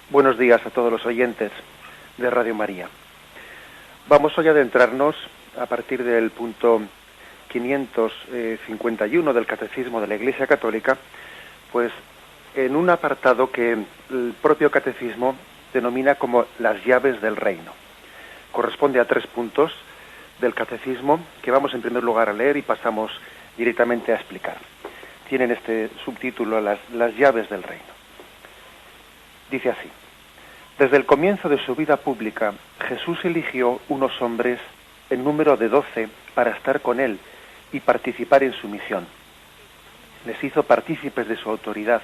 Buenos días a todos los oyentes de Radio María. Vamos hoy a adentrarnos a partir del punto 551 del Catecismo de la Iglesia Católica, pues en un apartado que el propio Catecismo denomina como las llaves del reino. Corresponde a 3 puntos del Catecismo que vamos en primer lugar a leer y pasamos directamente a explicar. Tienen este subtítulo, las llaves del reino. Dice así: desde el comienzo de su vida pública, Jesús eligió unos hombres en número de 12 para estar con él y participar en su misión. Les hizo partícipes de su autoridad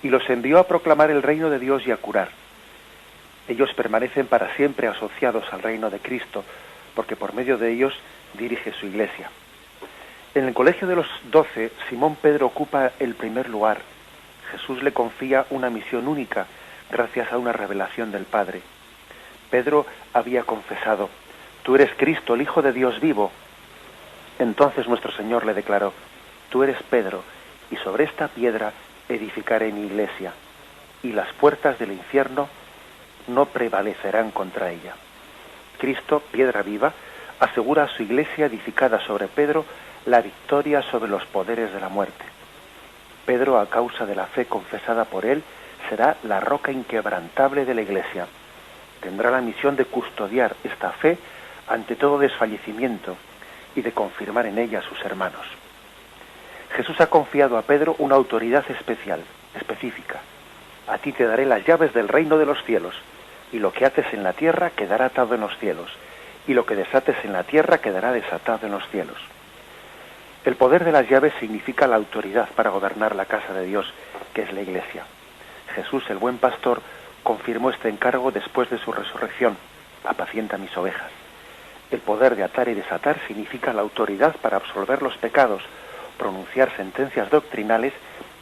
y los envió a proclamar el reino de Dios y a curar. Ellos permanecen para siempre asociados al reino de Cristo, porque por medio de ellos dirige su iglesia. En el colegio de los 12, Simón Pedro ocupa el primer lugar. Jesús le confía una misión única, gracias a una revelación del Padre. Pedro había confesado: «Tú eres Cristo, el Hijo de Dios vivo». Entonces nuestro Señor le declaró: «Tú eres Pedro, y sobre esta piedra edificaré mi iglesia, y las puertas del infierno no prevalecerán contra ella». Cristo, piedra viva, asegura a su iglesia edificada sobre Pedro la victoria sobre los poderes de la muerte. Pedro, a causa de la fe confesada por él, será la roca inquebrantable de la Iglesia. Tendrá la misión de custodiar esta fe ante todo desfallecimiento y de confirmar en ella a sus hermanos. Jesús ha confiado a Pedro una autoridad especial, específica. A ti te daré las llaves del reino de los cielos, y lo que ates en la tierra quedará atado en los cielos, y lo que desates en la tierra quedará desatado en los cielos. El poder de las llaves significa la autoridad para gobernar la casa de Dios, que es la Iglesia. Jesús, el buen pastor, confirmó este encargo después de su resurrección: «Apacienta mis ovejas». El poder de atar y desatar significa la autoridad para absolver los pecados, pronunciar sentencias doctrinales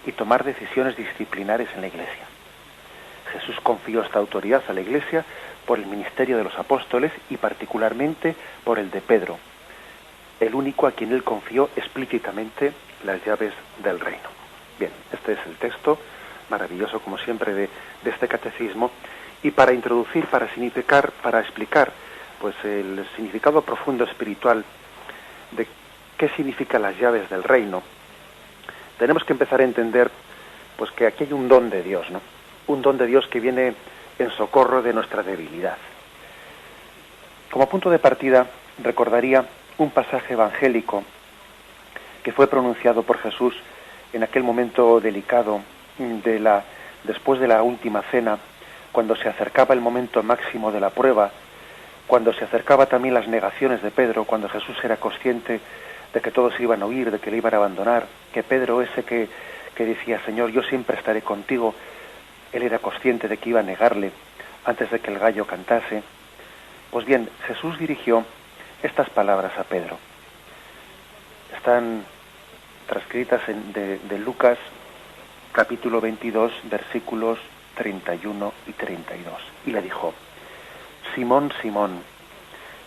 y tomar decisiones disciplinares en la Iglesia. Jesús confió esta autoridad a la Iglesia por el ministerio de los apóstoles y particularmente por el de Pedro, el único a quien él confió explícitamente las llaves del reino. Bien, este es el texto maravilloso, como siempre, de este catecismo, y para introducir, para explicar pues el significado profundo espiritual de qué significan las llaves del reino, tenemos que empezar a entender pues que aquí hay un don de Dios, ¿no? Un don de Dios que viene en socorro de nuestra debilidad. Como punto de partida, recordaría un pasaje evangélico que fue pronunciado por Jesús en aquel momento delicado después de la última cena, cuando se acercaba el momento máximo de la prueba, cuando se acercaba también las negaciones de Pedro, cuando Jesús era consciente de que todos iban a huir, de que le iban a abandonar, que Pedro, ese que decía: «Señor, yo siempre estaré contigo», él era consciente de que iba a negarle antes de que el gallo cantase. Pues bien, Jesús dirigió estas palabras a Pedro. Están transcritas de Lucas, capítulo 22, versículos 31 y 32. Y le dijo: «Simón, Simón,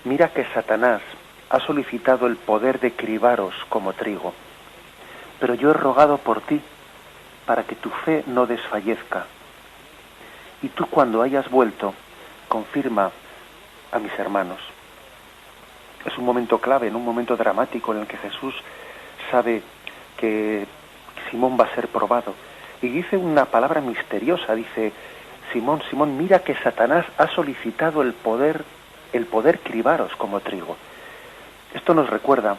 mira que Satanás ha solicitado el poder de cribaros como trigo, pero yo he rogado por ti para que tu fe no desfallezca. Y tú, cuando hayas vuelto, confirma a mis hermanos». Es un momento clave, en un momento dramático en el que Jesús sabe que Simón va a ser probado. Y dice una palabra misteriosa, dice: «Simón, Simón, mira que Satanás ha solicitado el poder cribaros como trigo». Esto nos recuerda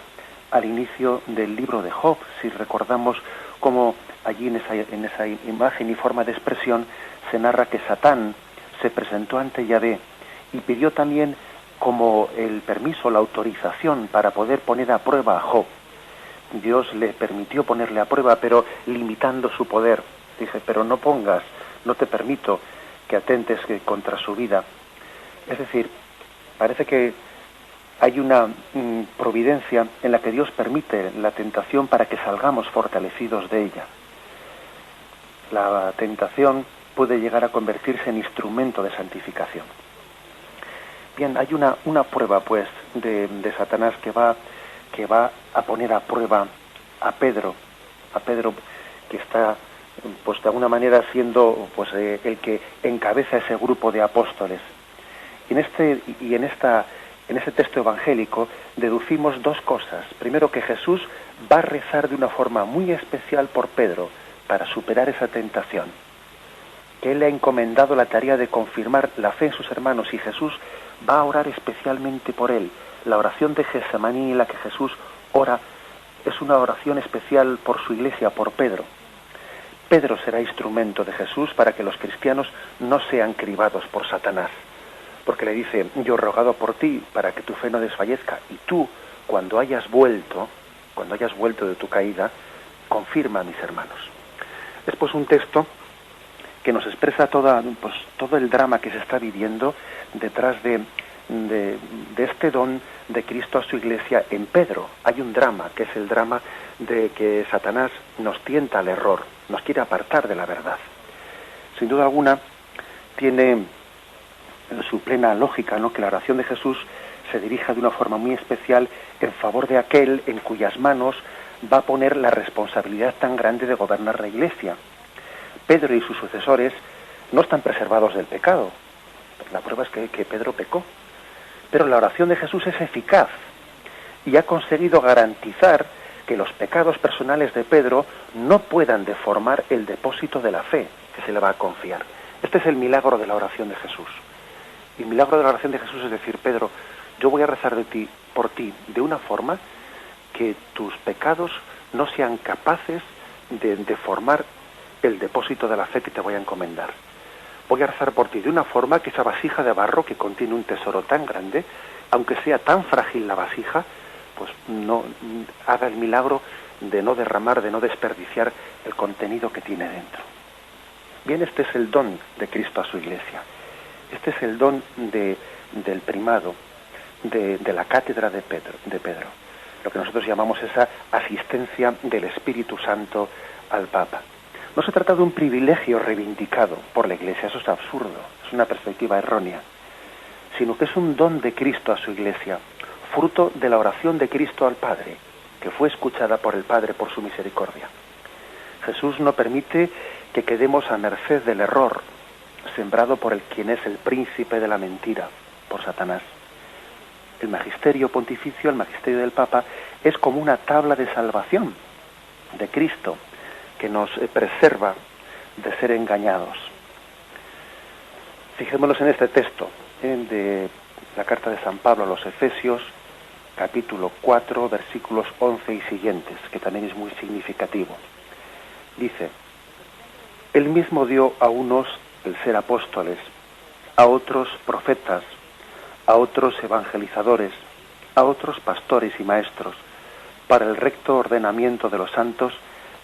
al inicio del libro de Job, si recordamos cómo allí en esa imagen y forma de expresión se narra que Satán se presentó ante Yahvé y pidió también como el permiso, la autorización para poder poner a prueba a Job. Dios le permitió ponerle a prueba, pero limitando su poder. Dice: «Pero no te permito que atentes contra su vida». Es decir, parece que hay una providencia en la que Dios permite la tentación para que salgamos fortalecidos de ella. La tentación puede llegar a convertirse en instrumento de santificación. Bien, hay una prueba, pues, de Satanás que va a poner a prueba a Pedro que está pues de alguna manera siendo pues el que encabeza ese grupo de apóstoles. En ese texto evangélico deducimos dos cosas. Primero, que Jesús va a rezar de una forma muy especial por Pedro para superar esa tentación, que él le ha encomendado la tarea de confirmar la fe en sus hermanos, y Jesús va a orar especialmente por él. La oración de Getsemaní en la que Jesús ora es una oración especial por su iglesia, por Pedro. Pedro será instrumento de Jesús para que los cristianos no sean cribados por Satanás, porque le dice: yo he rogado por ti para que tu fe no desfallezca, y tú, cuando hayas vuelto de tu caída, confirma a mis hermanos. Es pues un texto que nos expresa todo el drama que se está viviendo detrás de este don de Cristo a su iglesia en Pedro. Hay un drama, que es el drama de que Satanás nos tienta al error, nos quiere apartar de la verdad. Sin duda alguna tiene su plena lógica, ¿no?, que la oración de Jesús se dirija de una forma muy especial en favor de aquel en cuyas manos va a poner la responsabilidad tan grande de gobernar la iglesia. Pedro y sus sucesores no están preservados del pecado. La prueba es que Pedro pecó. Pero la oración de Jesús es eficaz y ha conseguido garantizar que los pecados personales de Pedro no puedan deformar el depósito de la fe que se le va a confiar. Este es el milagro de la oración de Jesús. Y el milagro de la oración de Jesús es decir: Pedro, yo voy a rezar por ti de una forma que tus pecados no sean capaces de deformar el depósito de la fe que te voy a encomendar. Voy a rezar por ti de una forma que esa vasija de barro, que contiene un tesoro tan grande, aunque sea tan frágil la vasija, pues no haga el milagro de no derramar, de no desperdiciar el contenido que tiene dentro. Bien, este es el don de Cristo a su iglesia. Este es el don del primado, de la cátedra de Pedro, lo que nosotros llamamos esa asistencia del Espíritu Santo al Papa. No se trata de un privilegio reivindicado por la Iglesia, eso es absurdo, es una perspectiva errónea, sino que es un don de Cristo a su Iglesia, fruto de la oración de Cristo al Padre, que fue escuchada por el Padre por su misericordia. Jesús no permite que quedemos a merced del error, sembrado por quien es el príncipe de la mentira, por Satanás. El magisterio pontificio, el magisterio del Papa, es como una tabla de salvación de Cristo, que nos preserva de ser engañados. Fijémonos en este texto de la carta de San Pablo a los Efesios, capítulo 4, versículos 11 y siguientes, que también es muy significativo. Dice: Él mismo dio a unos el ser apóstoles, a otros profetas, a otros evangelizadores, a otros pastores y maestros, para el recto ordenamiento de los santos,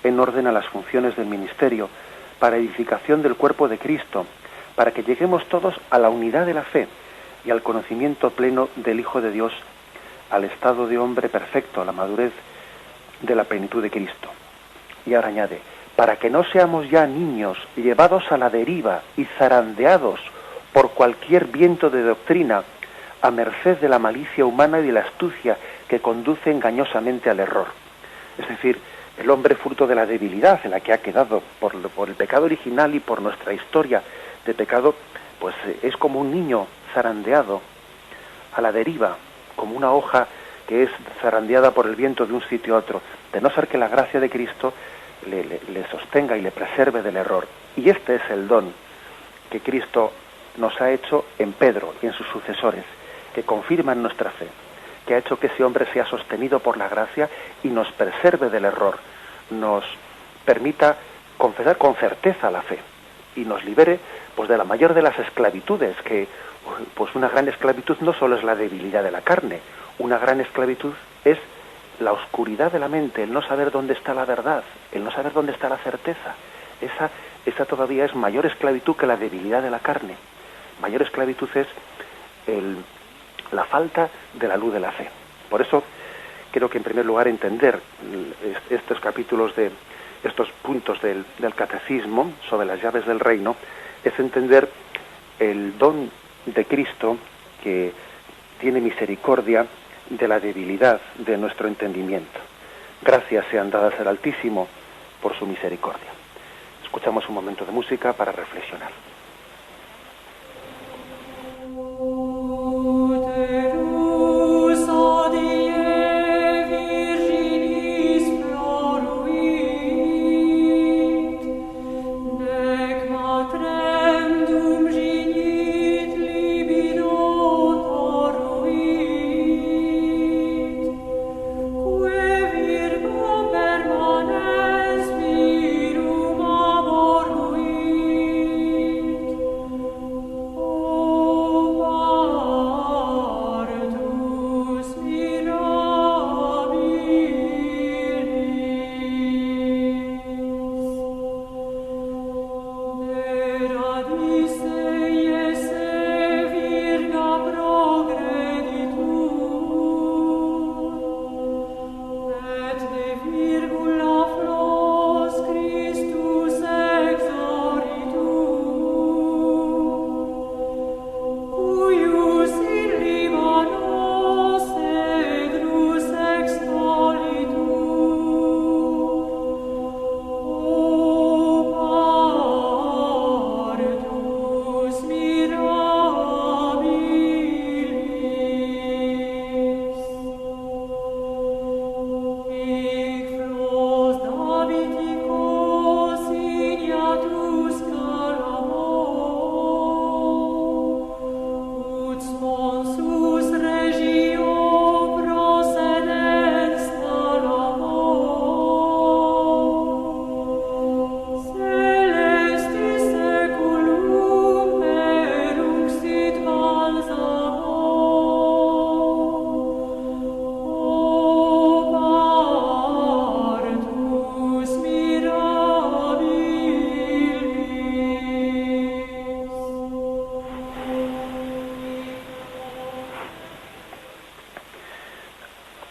en orden a las funciones del ministerio, para edificación del cuerpo de Cristo, para que lleguemos todos a la unidad de la fe y al conocimiento pleno del Hijo de Dios, al estado de hombre perfecto, a la madurez de la plenitud de Cristo. Y ahora añade: para que no seamos ya niños llevados a la deriva y zarandeados por cualquier viento de doctrina, a merced de la malicia humana y de la astucia que conduce engañosamente al error. Es decir, el hombre, fruto de la debilidad en la que ha quedado por el pecado original y por nuestra historia de pecado, pues es como un niño zarandeado a la deriva, como una hoja que es zarandeada por el viento de un sitio a otro, de no ser que la gracia de Cristo le sostenga y le preserve del error. Y este es el don que Cristo nos ha hecho en Pedro y en sus sucesores, que confirman nuestra fe, que ha hecho que ese hombre sea sostenido por la gracia y nos preserve del error, nos permita confesar con certeza la fe y nos libere pues de la mayor de las esclavitudes, que pues una gran esclavitud no solo es la debilidad de la carne, una gran esclavitud es la oscuridad de la mente, el no saber dónde está la verdad, el no saber dónde está la certeza. Esa todavía es mayor esclavitud que la debilidad de la carne. Mayor esclavitud es la falta de la luz de la fe. Por eso creo que en primer lugar entender estos capítulos estos puntos del catecismo sobre las llaves del reino es entender el don de Cristo, que tiene misericordia de la debilidad de nuestro entendimiento. Gracias sean dadas al Altísimo por su misericordia. Escuchamos un momento de música para reflexionar.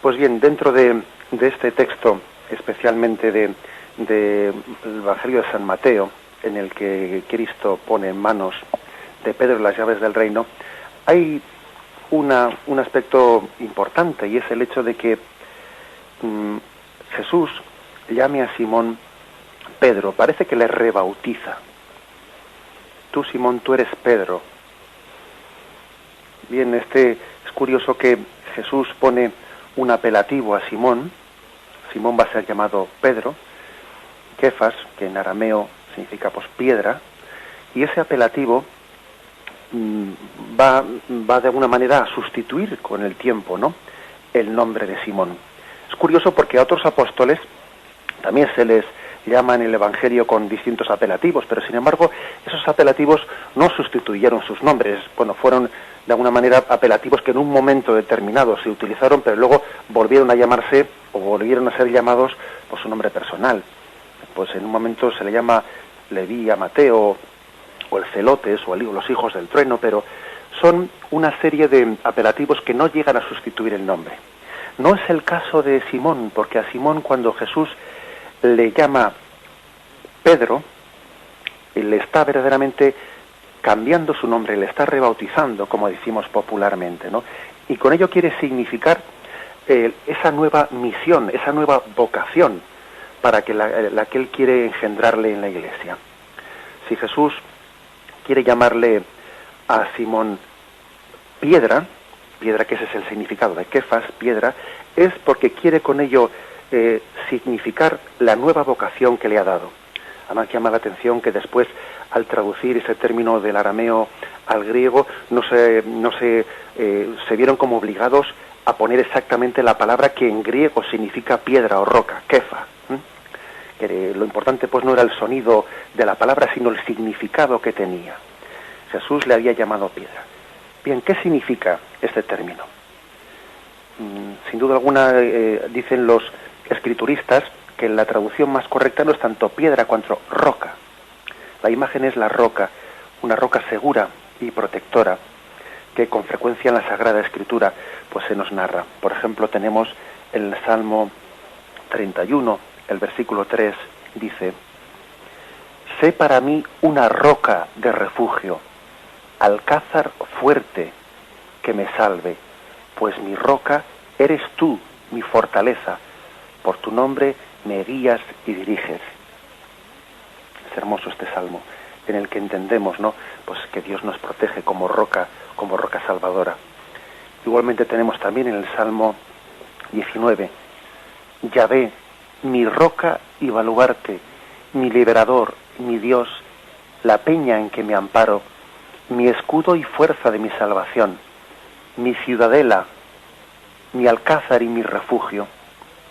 Pues bien, dentro de este texto, especialmente del Evangelio de San Mateo, en el que Cristo pone en manos de Pedro las llaves del reino, hay un aspecto importante, y es el hecho de que Jesús llame a Simón Pedro. Parece que le rebautiza. Tú, Simón, tú eres Pedro. Bien, es curioso que Jesús pone un apelativo a Simón. Simón va a ser llamado Pedro, Kefas, que en arameo significa pues piedra, y ese apelativo va de alguna manera a sustituir con el tiempo, ¿no?, el nombre de Simón. Es curioso porque a otros apóstoles también se les llama en el Evangelio con distintos apelativos, pero sin embargo esos apelativos no sustituyeron sus nombres. Bueno, fueron de alguna manera apelativos que en un momento determinado se utilizaron, pero luego volvieron a llamarse o volvieron a ser llamados por su nombre personal. Pues en un momento se le llama Leví a Mateo, o el Celotes, o los hijos del trueno, pero son una serie de apelativos que no llegan a sustituir el nombre. No es el caso de Simón, porque a Simón, cuando Jesús le llama Pedro, le está verdaderamente cambiando su nombre, le está rebautizando, como decimos popularmente, ¿no? Y con ello quiere significar esa nueva misión, esa nueva vocación para que la que él quiere engendrarle en la Iglesia. Si Jesús quiere llamarle a Simón piedra, que ese es el significado de Kefas, piedra, es porque quiere con ello significar la nueva vocación que le ha dado. Además llama la atención que después, al traducir ese término del arameo al griego, se vieron como obligados a poner exactamente la palabra que en griego significa piedra o roca, kefa. Que lo importante pues no era el sonido de la palabra, sino el significado que tenía. Jesús le había llamado piedra. Bien, ¿qué significa este término? Sin duda alguna, dicen los escrituristas que la traducción más correcta no es tanto piedra cuanto roca. La imagen es la roca, una roca segura y protectora, que con frecuencia en la Sagrada Escritura pues se nos narra. Por ejemplo, tenemos el Salmo 31, el versículo 3, dice: sé para mí una roca de refugio, alcázar fuerte que me salve, pues mi roca eres tú, mi fortaleza, por tu nombre me guías y diriges. Es hermoso este salmo, en el que entendemos, ¿no?, pues que Dios nos protege como roca salvadora. Igualmente tenemos también en el Salmo 19, Yahvé, mi roca y baluarte, mi liberador, mi Dios, la peña en que me amparo, mi escudo y fuerza de mi salvación, mi ciudadela, mi alcázar y mi refugio.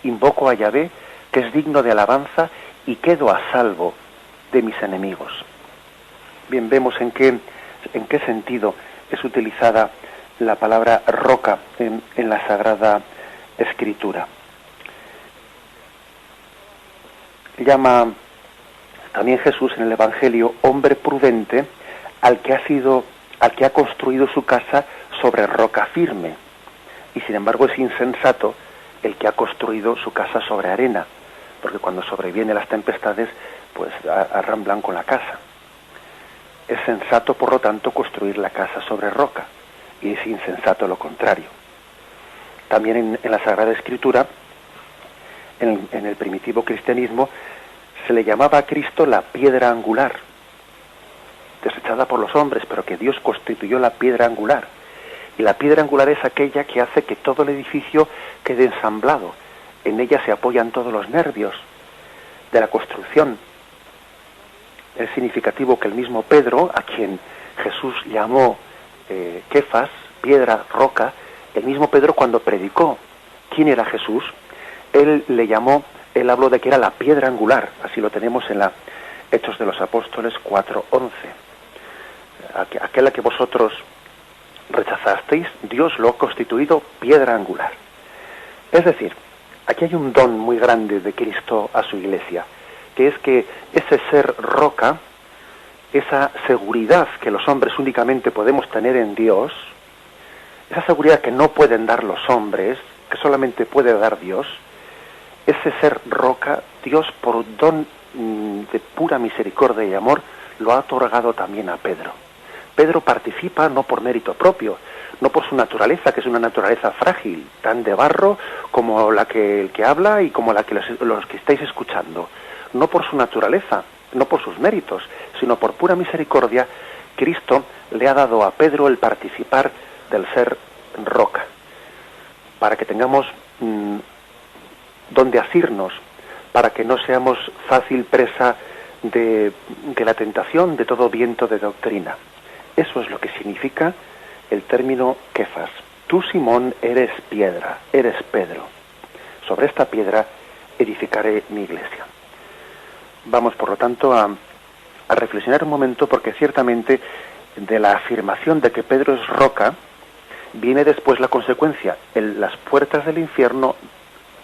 Invoco a Yahvé, que es digno de alabanza, y quedo a salvo de mis enemigos. Bien, vemos en qué sentido es utilizada la palabra roca en la Sagrada Escritura. Llama también Jesús en el Evangelio hombre prudente al que ha construido su casa sobre roca firme, y sin embargo es insensato el que ha construido su casa sobre arena, porque cuando sobrevienen las tempestades, pues arramblan con la casa. Es sensato, por lo tanto, construir la casa sobre roca, y es insensato lo contrario. También en la Sagrada Escritura, en el primitivo cristianismo, se le llamaba a Cristo la piedra angular, desechada por los hombres, pero que Dios constituyó la piedra angular. Y la piedra angular es aquella que hace que todo el edificio quede ensamblado. En ella se apoyan todos los nervios de la construcción. Es significativo que el mismo Pedro, a quien Jesús llamó Kefas, piedra, roca, el mismo Pedro, cuando predicó quién era Jesús, él habló de que era la piedra angular. Así lo tenemos en la Hechos de los Apóstoles 4:11. Aquella que vosotros rechazasteis, Dios lo ha constituido piedra angular. Es decir, aquí hay un don muy grande de Cristo a su Iglesia, que es que ese ser roca, esa seguridad que los hombres únicamente podemos tener en Dios, esa seguridad que no pueden dar los hombres, que solamente puede dar Dios, ese ser roca, Dios por don de pura misericordia y amor lo ha otorgado también a Pedro. Pedro participa no por mérito propio, no por su naturaleza, que es una naturaleza frágil, tan de barro como la que el que habla y como la que los que estáis escuchando. No por su naturaleza, no por sus méritos, sino por pura misericordia, Cristo le ha dado a Pedro el participar del ser roca, para que tengamos donde asirnos, para que no seamos fácil presa de la tentación de todo viento de doctrina. Eso es lo que significa el término Kefas. Tú, Simón, eres piedra, eres Pedro. Sobre esta piedra edificaré mi iglesia. Vamos, por lo tanto, a reflexionar un momento, porque ciertamente de la afirmación de que Pedro es roca viene después la consecuencia. Las puertas del infierno,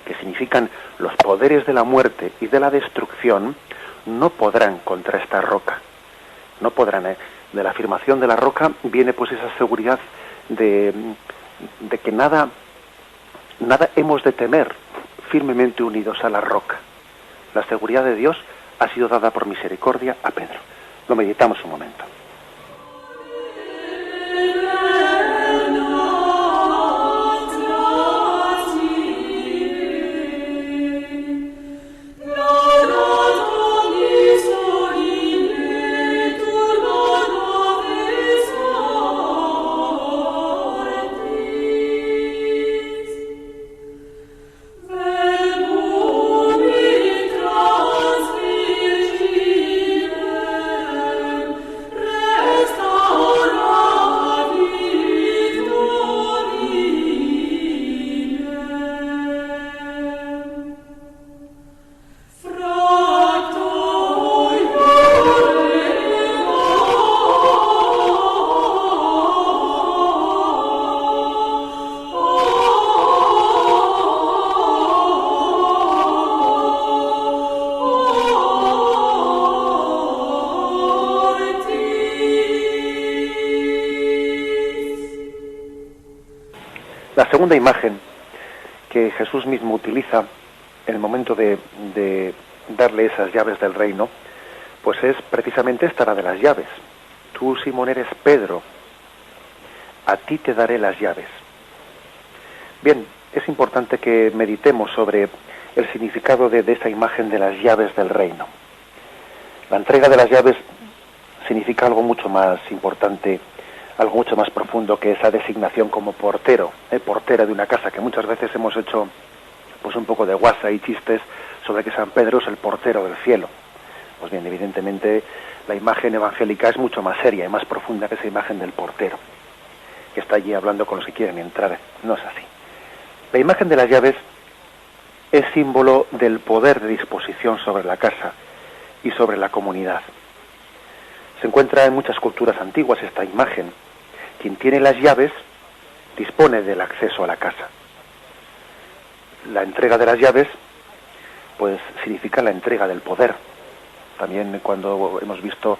que significan los poderes de la muerte y de la destrucción, no podrán contra esta roca. No podrán. De la afirmación de la roca viene pues esa seguridad de que nada hemos de temer, firmemente unidos a la roca. La seguridad de Dios ha sido dada por misericordia a Pedro. Lo meditamos un momento. La segunda imagen que Jesús mismo utiliza en el momento de darle esas llaves del reino, pues es precisamente esta, la de las llaves. Tú, Simón, eres Pedro, a ti te daré las llaves. Bien, es importante que meditemos sobre el significado de esa imagen de las llaves del reino. La entrega de las llaves significa algo mucho más importante, algo mucho más profundo que esa designación como portero, portera de una casa, que muchas veces hemos hecho pues un poco de guasa y chistes sobre que San Pedro es el portero del cielo. Pues bien, evidentemente la imagen evangélica es mucho más seria y más profunda que esa imagen del portero, que está allí hablando con los que quieren entrar. No es así. La imagen de las llaves es símbolo del poder de disposición sobre la casa y sobre la comunidad. Se encuentra en muchas culturas antiguas esta imagen. Quien tiene las llaves dispone del acceso a la casa. La entrega de las llaves pues significa la entrega del poder. También cuando hemos visto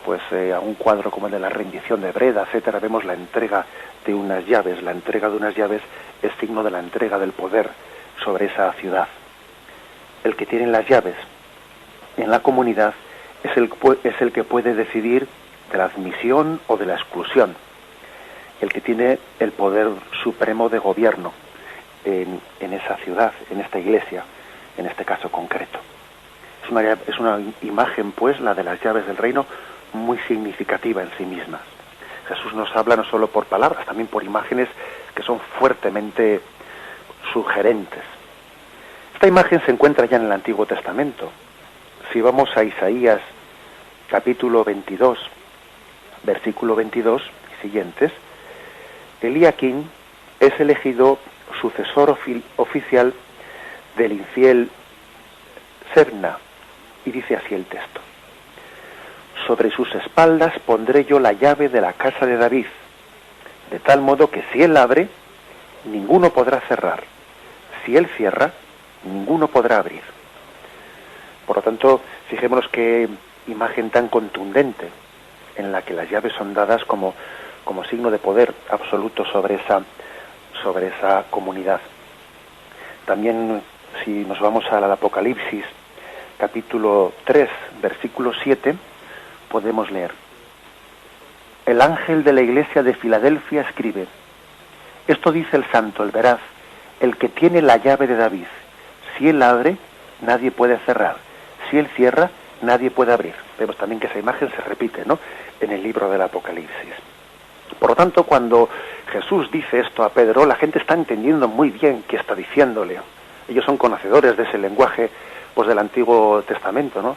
pues a un cuadro como el de la rendición de Breda, etcétera, vemos la entrega de unas llaves. La entrega de unas llaves es signo de la entrega del poder sobre esa ciudad. El que tiene las llaves en la comunidad es el que puede decidir de la admisión o de la exclusión. El que tiene el poder supremo de gobierno en esa ciudad, en esta iglesia, en este caso concreto. Es una imagen, pues, la de las llaves del reino, muy significativa en sí mismas. Jesús nos habla no solo por palabras, también por imágenes que son fuertemente sugerentes. Esta imagen se encuentra ya en el Antiguo Testamento. Si vamos a Isaías capítulo 22, versículo 22 y siguientes, Eliaquim es elegido sucesor oficial del infiel Sebna, y dice así el texto: sobre sus espaldas pondré yo la llave de la casa de David, de tal modo que si él abre, ninguno podrá cerrar; si él cierra, ninguno podrá abrir. Por lo tanto, fijémonos qué imagen tan contundente, en la que las llaves son dadas como signo de poder absoluto sobre esa comunidad. También, si nos vamos al Apocalipsis, capítulo 3, versículo 7, podemos leer: el ángel de la iglesia de Filadelfia escribe: esto dice el santo, el veraz, el que tiene la llave de David. Si él abre, nadie puede cerrar; si él cierra, nadie puede abrir. Vemos también que esa imagen se repite, ¿no?, en el libro del Apocalipsis. Por lo tanto, cuando Jesús dice esto a Pedro, la gente está entendiendo muy bien qué está diciéndole. Ellos son conocedores de ese lenguaje pues del Antiguo Testamento, ¿no?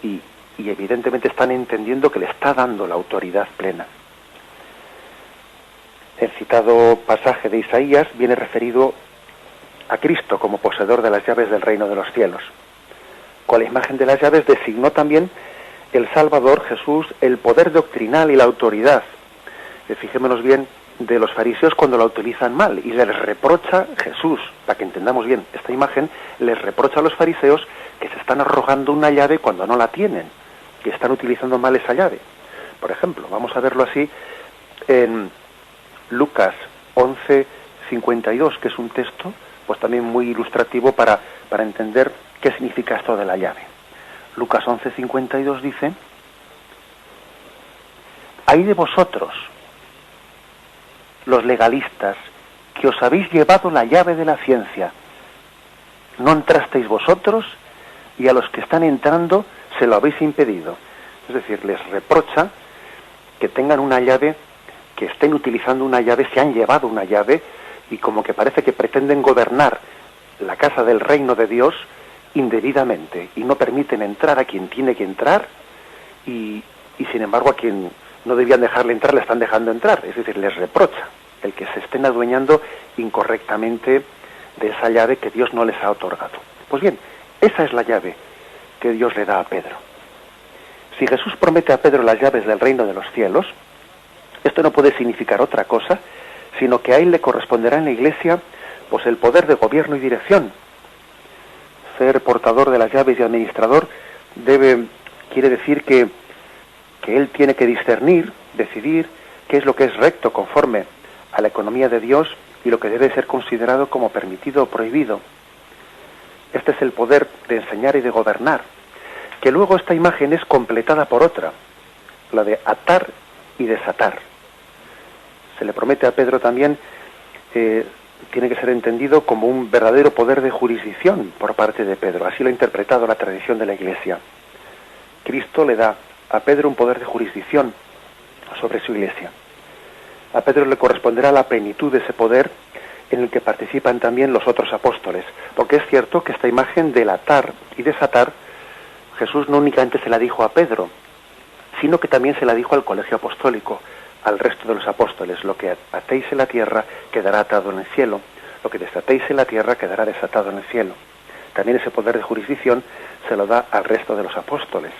Y evidentemente están entendiendo que le está dando la autoridad plena. El citado pasaje de Isaías viene referido a Cristo como poseedor de las llaves del reino de los cielos. Con la imagen de las llaves designó también el Salvador, Jesús, el poder doctrinal y la autoridad. Fijémonos bien de los fariseos cuando la utilizan mal, y les reprocha Jesús, para que entendamos bien esta imagen, les reprocha a los fariseos que se están arrogando una llave cuando no la tienen, que están utilizando mal esa llave. Por ejemplo, vamos a verlo así en Lucas 11:52, que es un texto pues también muy ilustrativo para entender qué significa esto de la llave. Lucas 11:52 dice: «Ay de vosotros, los legalistas, que os habéis llevado la llave de la ciencia. No entrasteis vosotros, y a los que están entrando se lo habéis impedido». Es decir, les reprocha que tengan una llave, que estén utilizando una llave, se han llevado una llave, y como que parece que pretenden gobernar la casa del reino de Dios indebidamente, y no permiten entrar a quien tiene que entrar, y sin embargo a quien no debían dejarle entrar, le están dejando entrar. Es decir, les reprocha el que se estén adueñando incorrectamente de esa llave que Dios no les ha otorgado. Pues bien, esa es la llave que Dios le da a Pedro. Si Jesús promete a Pedro las llaves del reino de los cielos, esto no puede significar otra cosa, sino que a él le corresponderá en la iglesia pues el poder de gobierno y dirección. Ser portador de las llaves y administrador quiere decir que él tiene que discernir, decidir qué es lo que es recto conforme a la economía de Dios y lo que debe ser considerado como permitido o prohibido. Este es el poder de enseñar y de gobernar, que luego esta imagen es completada por otra, la de atar y desatar. Se le promete a Pedro también, tiene que ser entendido como un verdadero poder de jurisdicción por parte de Pedro. Así lo ha interpretado la tradición de la Iglesia, Cristo le da a Pedro un poder de jurisdicción sobre su iglesia. A Pedro le corresponderá la plenitud de ese poder en el que participan también los otros apóstoles, porque es cierto que esta imagen del atar y desatar, Jesús no únicamente se la dijo a Pedro, sino que también se la dijo al colegio apostólico, al resto de los apóstoles: lo que atéis en la tierra quedará atado en el cielo, lo que desatéis en la tierra quedará desatado en el cielo. También ese poder de jurisdicción se lo da al resto de los apóstoles.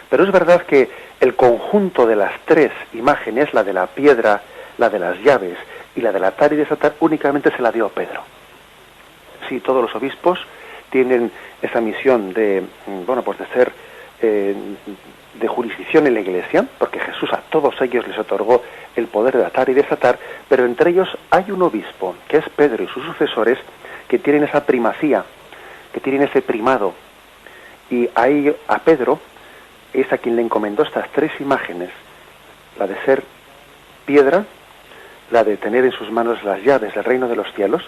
Pero es verdad que el conjunto de las tres imágenes, la de la piedra, la de las llaves y la del atar y desatar, únicamente se la dio a Pedro. Sí, todos los obispos tienen esa misión de, pues de ser de jurisdicción en la Iglesia, porque Jesús a todos ellos les otorgó el poder de atar y desatar, pero entre ellos hay un obispo, que es Pedro, y sus sucesores, que tienen esa primacía, que tienen ese primado, y a Pedro es a quien le encomendó estas tres imágenes: la de ser piedra, la de tener en sus manos las llaves del reino de los cielos,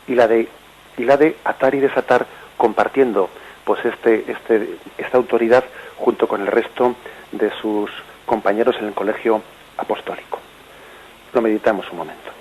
y la de atar y desatar, compartiendo pues esta autoridad junto con el resto de sus compañeros en el colegio apostólico. Lo meditamos un momento.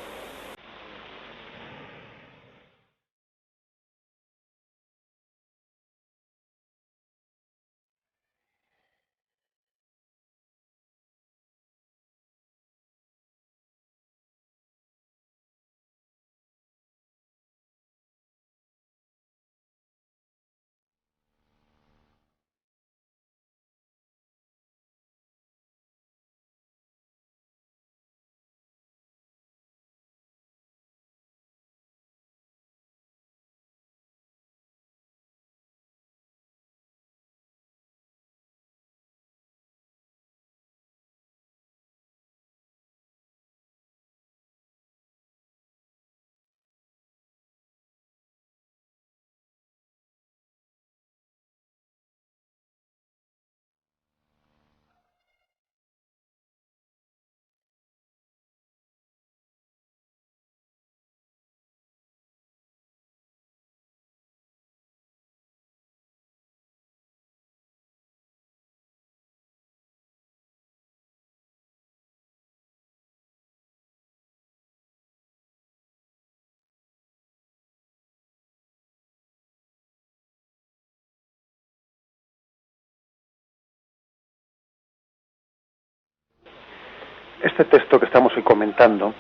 Este texto que estamos hoy comentando,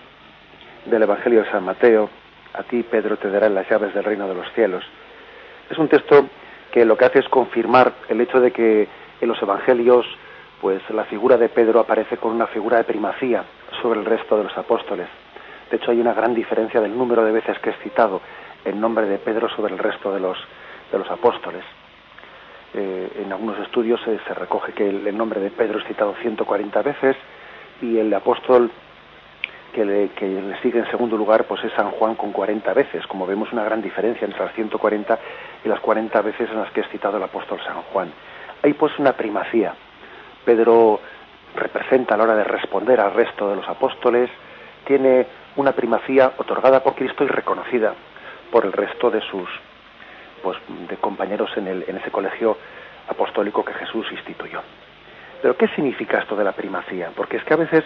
del Evangelio de San Mateo, a ti, Pedro, te darán las llaves del reino de los cielos, es un texto que lo que hace es confirmar el hecho de que en los evangelios pues la figura de Pedro aparece con una figura de primacía sobre el resto de los apóstoles. De hecho, hay una gran diferencia del número de veces que es citado el nombre de Pedro sobre el resto de los apóstoles. En algunos estudios se recoge que el nombre de Pedro es citado 140 veces, y el apóstol que le sigue en segundo lugar pues es San Juan, con 40 veces. Como vemos, una gran diferencia entre las 140 y las 40 veces en las que es citado el apóstol San Juan. Hay pues una primacía. Pedro representa a la hora de responder al resto de los apóstoles, tiene una primacía otorgada por Cristo y reconocida por el resto de sus de compañeros en ese colegio apostólico que Jesús instituyó. Pero ¿qué significa esto de la primacía? Porque es que a veces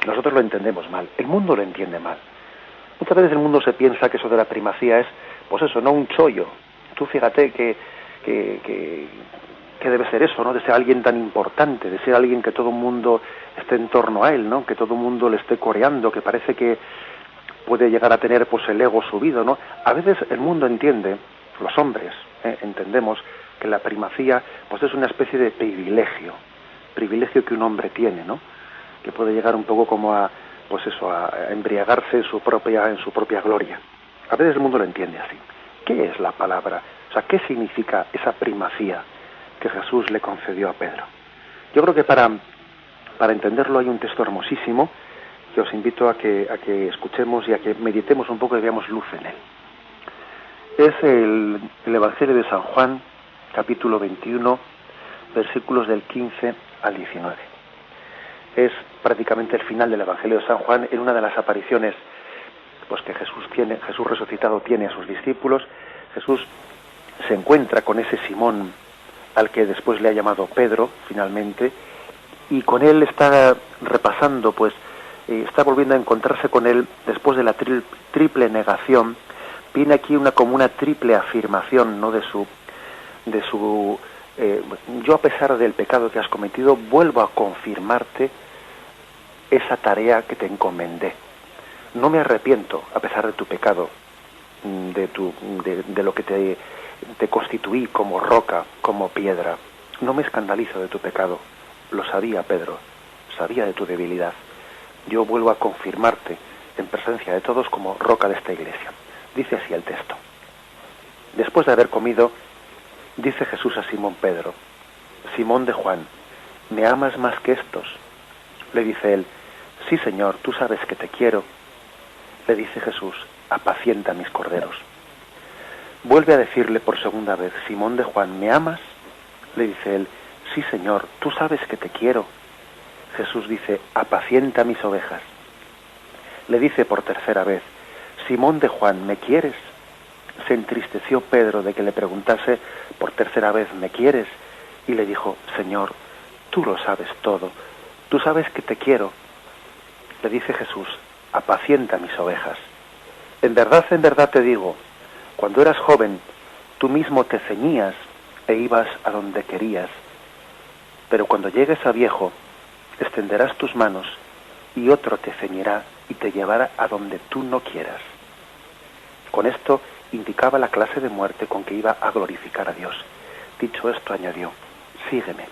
nosotros lo entendemos mal, el mundo lo entiende mal. Muchas veces el mundo se piensa que eso de la primacía es, pues eso, no un chollo. Tú fíjate que debe ser eso, ¿no? De ser alguien tan importante, de ser alguien que todo el mundo esté en torno a él, ¿no? Que todo el mundo le esté coreando, que parece que puede llegar a tener pues el ego subido, ¿no? A veces el mundo entiende, los hombres, entendemos que la primacía pues es una especie de privilegio que un hombre tiene, ¿no? Que puede llegar un poco como a embriagarse en su propia gloria. A veces el mundo lo entiende así. ¿Qué es la palabra? O sea, ¿qué significa esa primacía que Jesús le concedió a Pedro? Yo creo que para entenderlo hay un texto hermosísimo que os invito a que escuchemos y a que meditemos un poco y veamos luz en él. Es el Evangelio de San Juan, capítulo 21, versículos del 15 al 19. Es prácticamente el final del Evangelio de San Juan, en una de las apariciones pues que Jesús resucitado tiene a sus discípulos. Jesús se encuentra con ese Simón al que después le ha llamado Pedro, finalmente, y con él está repasando, pues, está volviendo a encontrarse con él después de la triple negación. Viene aquí como una triple afirmación, ¿no?, de su yo, a pesar del pecado que has cometido, vuelvo a confirmarte esa tarea que te encomendé. No me arrepiento, a pesar de tu pecado, de lo que te constituí como roca, como piedra. No me escandalizo de tu pecado. Lo sabía, Pedro, sabía de tu debilidad. Yo vuelvo a confirmarte en presencia de todos como roca de esta iglesia. Dice así el texto. Después de haber comido, dice Jesús a Simón Pedro: Simón de Juan, ¿me amas más que estos? Le dice él: sí, Señor, tú sabes que te quiero. Le dice Jesús: apacienta mis corderos. Vuelve a decirle por segunda vez: Simón de Juan, ¿me amas? Le dice él: sí, Señor, tú sabes que te quiero. Jesús dice: apacienta mis ovejas. Le dice por tercera vez: Simón de Juan, ¿me quieres? Se entristeció Pedro de que le preguntase por tercera vez: ¿me quieres? Y le dijo: Señor, tú lo sabes todo, tú sabes que te quiero. Le dice Jesús: apacienta mis ovejas. En verdad te digo, cuando eras joven, tú mismo te ceñías e ibas a donde querías. Pero cuando llegues a viejo, extenderás tus manos y otro te ceñirá y te llevará a donde tú no quieras. Con esto indicaba la clase de muerte con que iba a glorificar a Dios. Dicho esto, añadió: sígueme.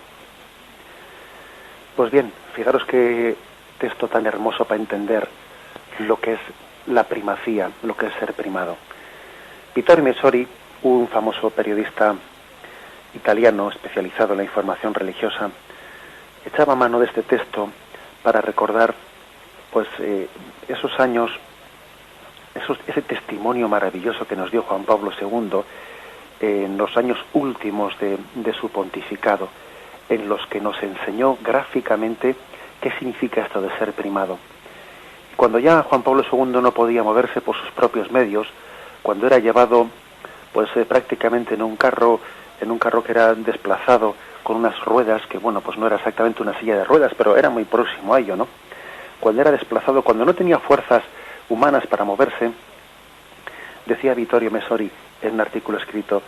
Pues bien, fijaros qué texto tan hermoso para entender lo que es la primacía, lo que es ser primado. Vittorio Messori, un famoso periodista italiano especializado en la información religiosa, echaba mano de este texto para recordar, pues, esos años, ese testimonio maravilloso que nos dio Juan Pablo II en los años últimos de su pontificado, en los que nos enseñó gráficamente qué significa esto de ser primado. Cuando ya Juan Pablo II no podía moverse por sus propios medios, cuando era llevado, pues, prácticamente en un carro que era desplazado con unas ruedas, que bueno, pues no era exactamente una silla de ruedas, pero era muy próximo a ello, ¿no? Cuando era desplazado, cuando no tenía fuerzas humanas para moverse, decía Vittorio Messori en un artículo escrito,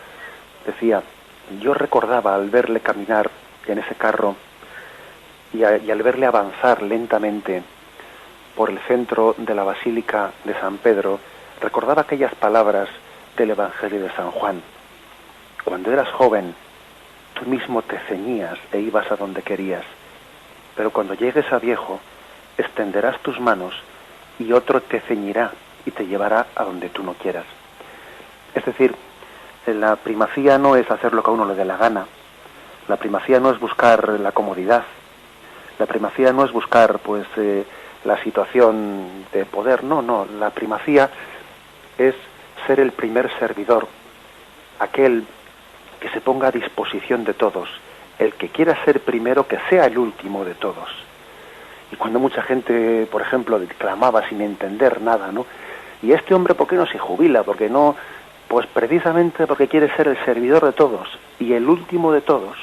decía: yo recordaba al verle caminar en ese carro y al verle avanzar lentamente por el centro de la Basílica de San Pedro, recordaba aquellas palabras del Evangelio de San Juan: cuando eras joven, tú mismo te ceñías e ibas a donde querías, pero cuando llegues a viejo, extenderás tus manos y otro te ceñirá y te llevará a donde tú no quieras. Es decir, la primacía no es hacer lo que a uno le dé la gana. La primacía no es buscar la comodidad. La primacía no es buscar, pues, la situación de poder. No. La primacía es ser el primer servidor, aquel que se ponga a disposición de todos, el que quiera ser primero, que sea el último de todos. Y cuando mucha gente, por ejemplo, clamaba sin entender nada, ¿no? ¿Y este hombre por qué no se jubila? Porque no, pues precisamente porque quiere ser el servidor de todos y el último de todos,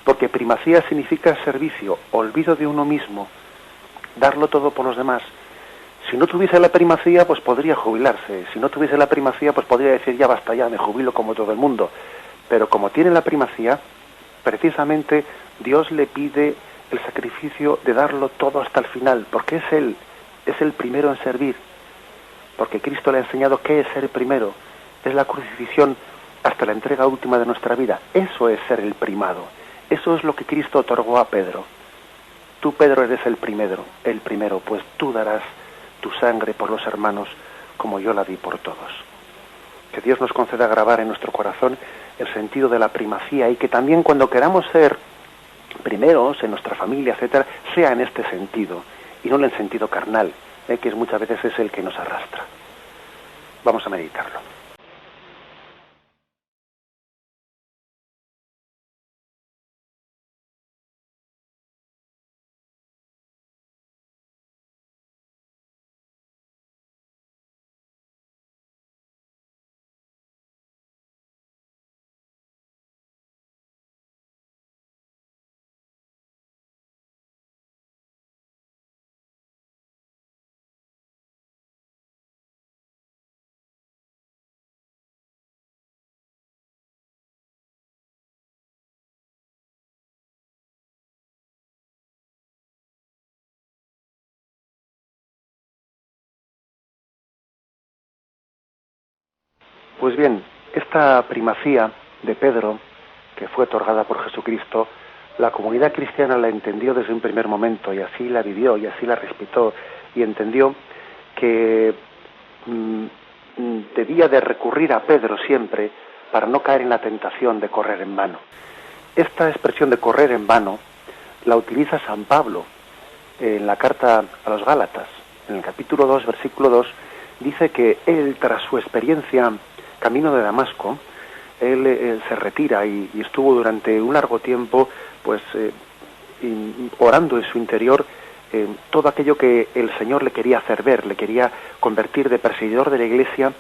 porque primacía significa servicio, olvido de uno mismo, darlo todo por los demás. Si no tuviese la primacía, pues podría jubilarse. Si no tuviese la primacía, pues podría decir: ya basta, ya me jubilo como todo el mundo. Pero como tiene la primacía, precisamente Dios le pide el sacrificio de darlo todo hasta el final, porque es el primero en servir, porque Cristo le ha enseñado qué es ser primero, es la crucifixión hasta la entrega última de nuestra vida. Eso es ser el primado, eso es lo que Cristo otorgó a Pedro. Tú, Pedro, eres el primero, pues tú darás tu sangre por los hermanos como yo la di por todos. Que Dios nos conceda grabar en nuestro corazón el sentido de la primacía, y que también cuando queramos ser primeros en nuestra familia, etcétera, sea en este sentido y no en el sentido carnal, que muchas veces es el que nos arrastra. Vamos a meditarlo. Pues bien, esta primacía de Pedro, que fue otorgada por Jesucristo, la comunidad cristiana la entendió desde un primer momento y así la vivió y así la respetó y entendió que debía de recurrir a Pedro siempre para no caer en la tentación de correr en vano. Esta expresión de correr en vano la utiliza San Pablo en la carta a los Gálatas. En el capítulo 2, versículo 2, dice que él, tras su experiencia camino de Damasco, él se retira y estuvo durante un largo tiempo pues orando en su interior todo aquello que el Señor le quería hacer ver, le quería convertir de perseguidor de la Iglesia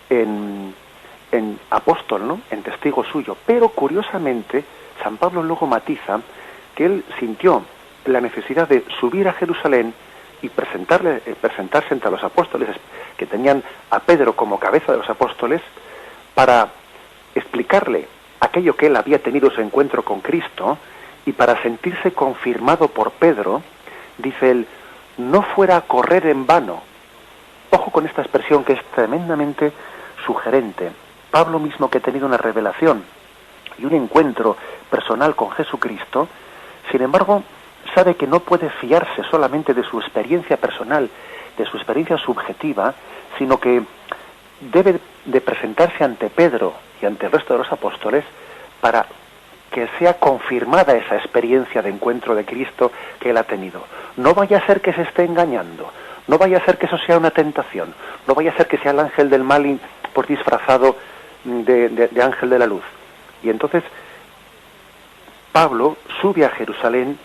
en apóstol, ¿no?, en testigo suyo. Pero curiosamente San Pablo luego matiza que él sintió la necesidad de subir a Jerusalén y presentarse entre los apóstoles, que tenían a Pedro como cabeza de los apóstoles, para explicarle aquello que él había tenido su encuentro con Cristo, y para sentirse confirmado por Pedro, dice él, no fuera a correr en vano. Ojo con esta expresión que es tremendamente sugerente. Pablo mismo, que ha tenido una revelación y un encuentro personal con Jesucristo, sin embargo, sabe que no puede fiarse solamente de su experiencia personal, de su experiencia subjetiva, sino que debe de presentarse ante Pedro y ante el resto de los apóstoles para que sea confirmada esa experiencia de encuentro de Cristo que él ha tenido. No vaya a ser que se esté engañando, no vaya a ser que eso sea una tentación, no vaya a ser que sea el ángel del mal por disfrazado de ángel de la luz. Y entonces Pablo sube a Jerusalén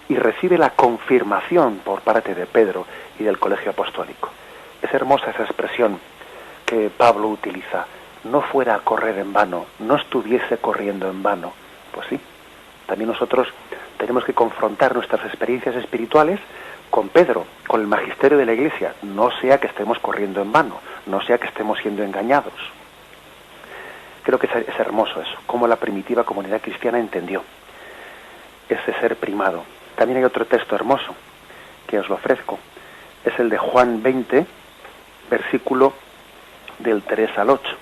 y recibe la confirmación por parte de Pedro y del colegio apostólico. Es hermosa esa expresión que Pablo utiliza, no fuera a correr en vano, no estuviese corriendo en vano. Pues sí, también nosotros tenemos que confrontar nuestras experiencias espirituales con Pedro, con el magisterio de la Iglesia, no sea que estemos corriendo en vano, no sea que estemos siendo engañados. Creo que es hermoso eso, cómo la primitiva comunidad cristiana entendió ese ser primado. También hay otro texto hermoso que os lo ofrezco, es el de Juan 20, versículo del 3 al 8,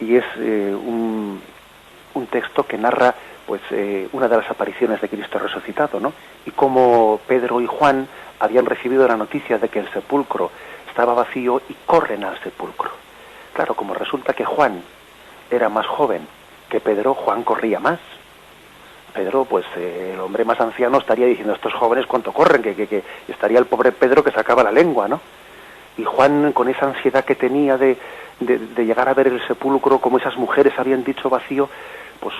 y es un texto que narra pues una de las apariciones de Cristo resucitado, ¿no? Y cómo Pedro y Juan habían recibido la noticia de que el sepulcro estaba vacío y corren al sepulcro. Claro, como resulta que Juan era más joven que Pedro, Juan corría más. Pedro, pues el hombre más anciano, estaría diciendo, estos jóvenes cuánto corren, que estaría el pobre Pedro que sacaba la lengua, ¿no? Y Juan, con esa ansiedad que tenía de llegar a ver el sepulcro, como esas mujeres habían dicho vacío, pues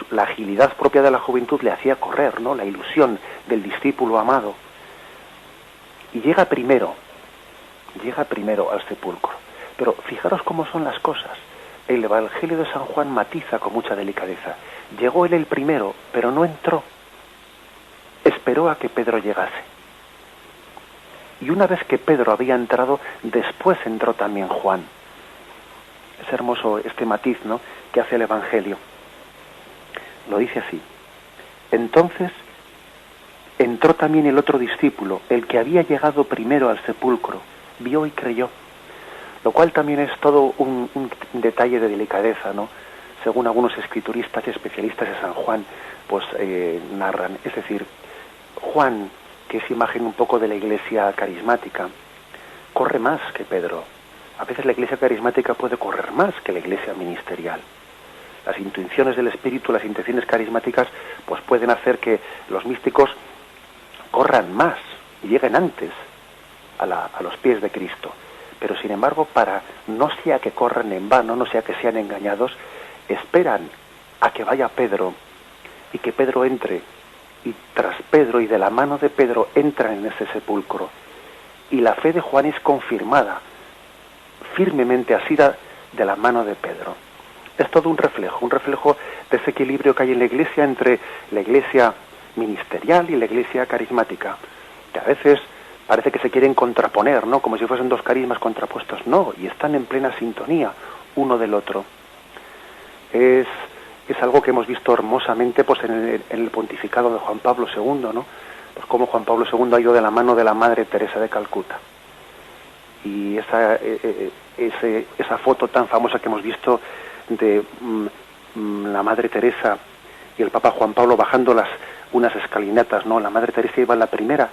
la agilidad propia de la juventud le hacía correr, ¿no?, la ilusión del discípulo amado. Y llega primero al sepulcro. Pero fijaros cómo son las cosas. El Evangelio de San Juan matiza con mucha delicadeza. Llegó él el primero, pero no entró. Esperó a que Pedro llegase. Y una vez que Pedro había entrado, después entró también Juan. Es hermoso este matiz, ¿no?, que hace el Evangelio. Lo dice así. Entonces entró también el otro discípulo, el que había llegado primero al sepulcro, vio y creyó. Lo cual también es todo un detalle de delicadeza, ¿no?, según algunos escrituristas y especialistas de San Juan, pues narran. Es decir, Juan, que es imagen un poco de la iglesia carismática, corre más que Pedro. A veces la iglesia carismática puede correr más que la iglesia ministerial. Las intuiciones del espíritu, las intenciones carismáticas, pues pueden hacer que los místicos corran más y lleguen antes a los pies de Cristo. Pero sin embargo, para no sea que corran en vano, no sea que sean engañados, esperan a que vaya Pedro y que Pedro entre, y tras Pedro y de la mano de Pedro entran en ese sepulcro. Y la fe de Juan es confirmada, firmemente asida de la mano de Pedro. Es todo un reflejo de ese equilibrio que hay en la iglesia entre la iglesia ministerial y la iglesia carismática, que a veces parece que se quieren contraponer, ¿no?, como si fuesen dos carismas contrapuestos. No, y están en plena sintonía uno del otro. Es algo que hemos visto hermosamente pues en el pontificado de Juan Pablo II, ¿no? Pues cómo Juan Pablo II ha ido de la mano de la Madre Teresa de Calcuta. y esa foto tan famosa que hemos visto de la Madre Teresa y el Papa Juan Pablo bajando unas escalinatas, ¿no? La Madre Teresa iba en la primera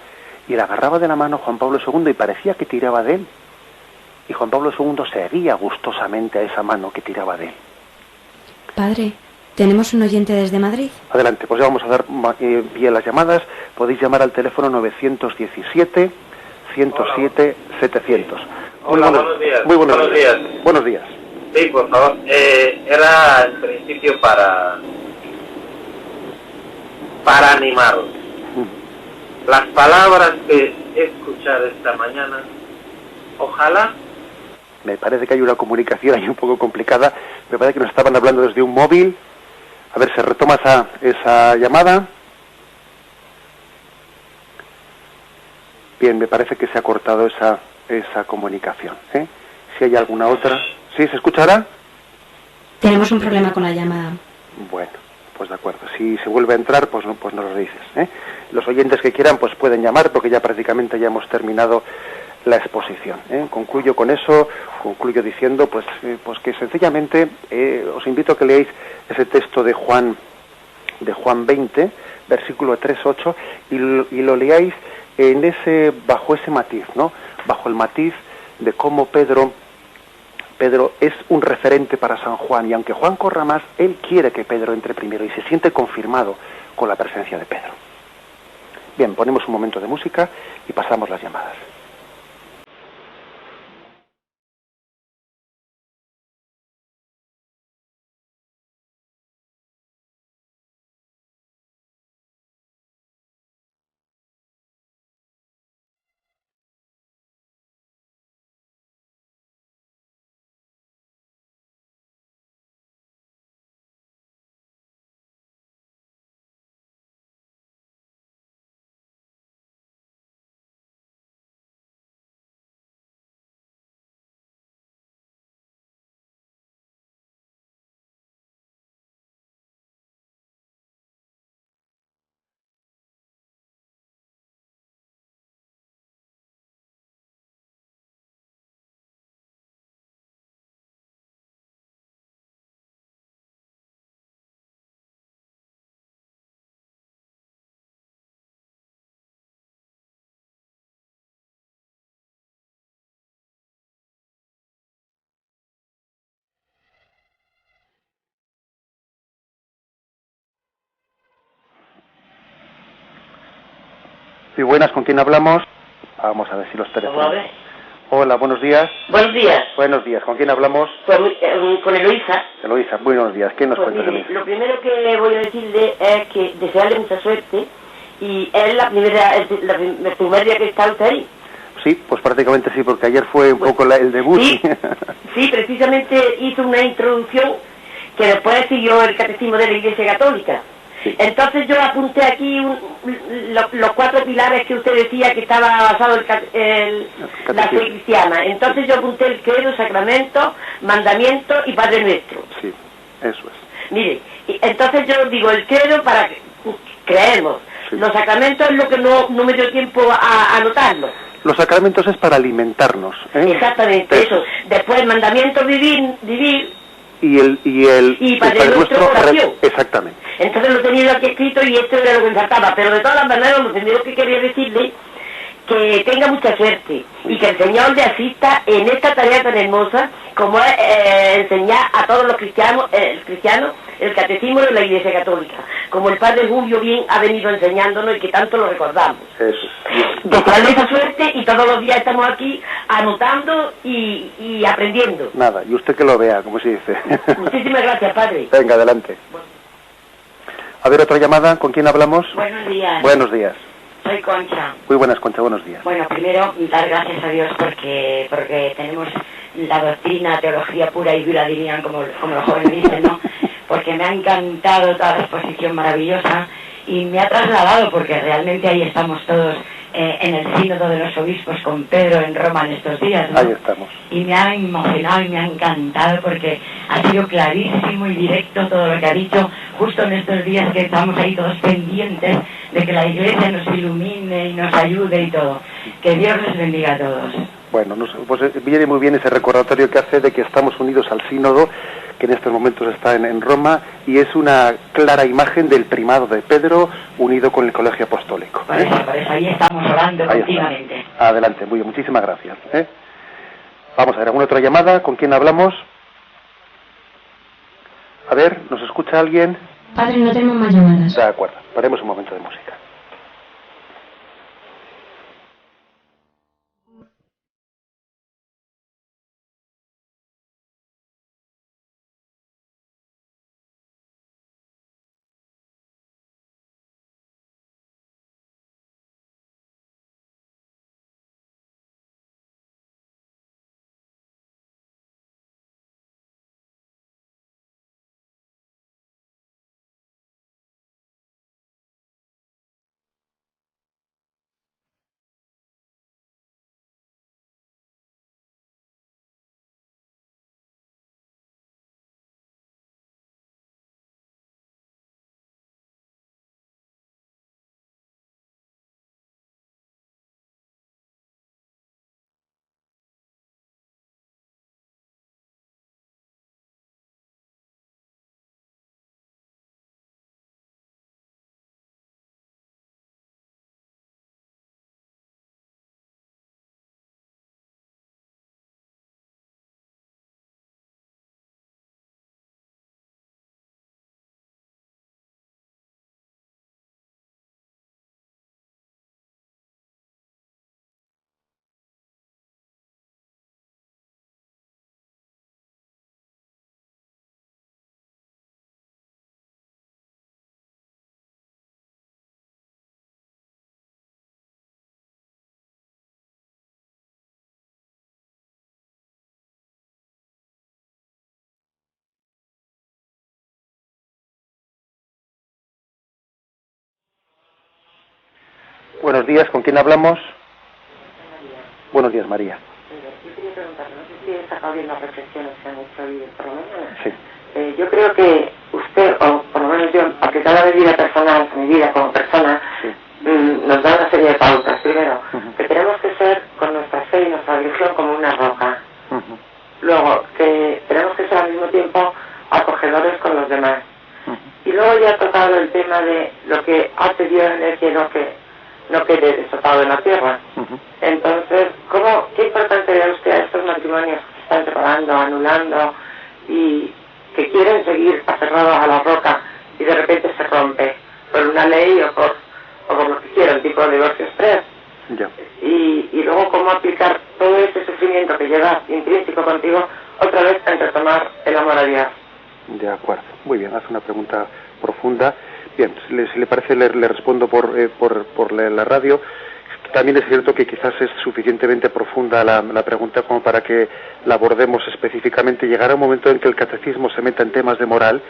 y la agarraba de la mano Juan Pablo II y parecía que tiraba de él. Y Juan Pablo II seguía gustosamente a esa mano que tiraba de él. Padre, tenemos un oyente desde Madrid. Adelante, pues ya vamos a dar bien las llamadas. Podéis llamar al teléfono 917 107 700. Hola, buenos días. Muy buenos días. Buenos días. Sí, por favor. Era en principio para animaros. Las palabras que he escuchado esta mañana, ojalá... Me parece que hay una comunicación ahí un poco complicada. Me parece que nos estaban hablando desde un móvil. A ver, ¿se retoma esa llamada? Bien, me parece que se ha cortado esa comunicación. Si hay alguna otra... ¿Sí? ¿Se escuchará? Tenemos un problema con la llamada. Bueno, pues de acuerdo. Si se vuelve a entrar, pues nos lo dices. Los oyentes que quieran, pues pueden llamar, porque ya prácticamente ya hemos terminado la exposición. Concluyo con eso, concluyo diciendo pues que sencillamente os invito a que leáis ese texto de Juan 20, versículo 3-8, y lo leáis bajo ese matiz, ¿no? Bajo el matiz de cómo Pedro es un referente para San Juan, y aunque Juan corra más, él quiere que Pedro entre primero y se siente confirmado con la presencia de Pedro. Bien, ponemos un momento de música y pasamos las llamadas. Sí, buenas, ¿con quién hablamos? Vamos a ver si los teléfonos... Hola, buenos días. Buenos días. Buenos días, ¿con quién hablamos? Con Eloísa. Eloísa, buenos días. ¿Qué nos cuentas, Mire, Eloísa? lo primero que voy a decirle es que desearle mucha suerte, y es el primer día que está usted ahí. Sí, pues prácticamente sí, porque ayer fue un poco el debut. Sí, sí, precisamente hizo una introducción que después siguió el catecismo de la Iglesia Católica. Sí. Entonces yo apunté aquí los 4 pilares que usted decía que estaba basado la fe cristiana. Entonces yo apunté el credo, sacramento, mandamiento y Padre Nuestro. Sí, eso es. Mire, entonces yo digo el credo para que creemos. Sí. Los sacramentos es lo que no me dio tiempo a anotarlo. Los sacramentos es para alimentarnos. Exactamente, eso. Después el mandamiento vivir. Y Padre Nuestro oración. Exactamente. Entonces lo tenía aquí escrito y esto era lo que me faltaba. Pero de todas las maneras, lo primero que quería decirle, que tenga mucha suerte y que el Señor le asista en esta tarea tan hermosa como es enseñar a todos los cristianos el catecismo de la Iglesia Católica, como el Padre Julio bien ha venido enseñándonos y que tanto lo recordamos. Eso. Desearle esa suerte, y todos los días estamos aquí anotando y aprendiendo. Nada, y usted que lo vea, como se dice. Muchísimas gracias, Padre. Venga, adelante. A ver, otra llamada, ¿con quién hablamos? Buenos días. Buenos días. Soy Concha. Muy buenas, Concha, buenos días. Bueno, primero dar gracias a Dios porque tenemos la doctrina, teología pura y dura, dirían, como los jóvenes dicen, ¿no? Porque me ha encantado toda la exposición maravillosa y me ha trasladado, porque realmente ahí estamos todos en el sínodo de los obispos con Pedro en Roma en estos días, ¿no? Ahí estamos. Y me ha emocionado y me ha encantado porque ha sido clarísimo y directo todo lo que ha dicho, justo en estos días que estamos ahí todos pendientes de que la Iglesia nos ilumine y nos ayude y todo. Que Dios les bendiga a todos. Bueno, pues viene muy bien ese recordatorio que hace de que estamos unidos al sínodo, que en estos momentos está en Roma, y es una clara imagen del primado de Pedro unido con el colegio apostólico. Por eso, ahí estamos orando continuamente. Está. Adelante, muy bien, muchísimas gracias. Vamos a ver, ¿alguna otra llamada? ¿Con quién hablamos? A ver, ¿nos escucha alguien? Padre, no tenemos más llamadas. De acuerdo, paremos un momento de música. Buenos días, ¿con quién hablamos? Buenos días, María. Yo quería preguntarle, no sé si he sacado bien las reflexiones que han hecho hoy por la mañana. Sí. Yo creo que usted, o por lo menos yo, porque cada vida personal, mi vida como persona, Sí. Nos da una serie de pautas. Primero, Uh-huh. que tenemos que ser con nuestra fe y nuestra religión como una roca. Uh-huh. Luego, que tenemos que ser al mismo tiempo acogedores con los demás. Uh-huh. Y luego ya ha tocado el tema de lo que hace Dios en el cielo, que no quede desatado en la tierra. Uh-huh. Entonces, ¿qué importancia le da usted a estos matrimonios que se están separando, anulando y que quieren seguir aferrados a la roca y de repente se rompe por una ley o por lo que quieran, tipo de divorcio express? Ya. Y luego cómo aplicar todo ese sufrimiento que llevas intrínseco contigo otra vez en retomar el amor a Dios. De acuerdo, muy bien, hace una pregunta profunda. Bien, si le parece le respondo por la radio. También es cierto que quizás es suficientemente profunda la pregunta como para que la abordemos específicamente. Llegará un momento en que el catecismo se meta en temas de moral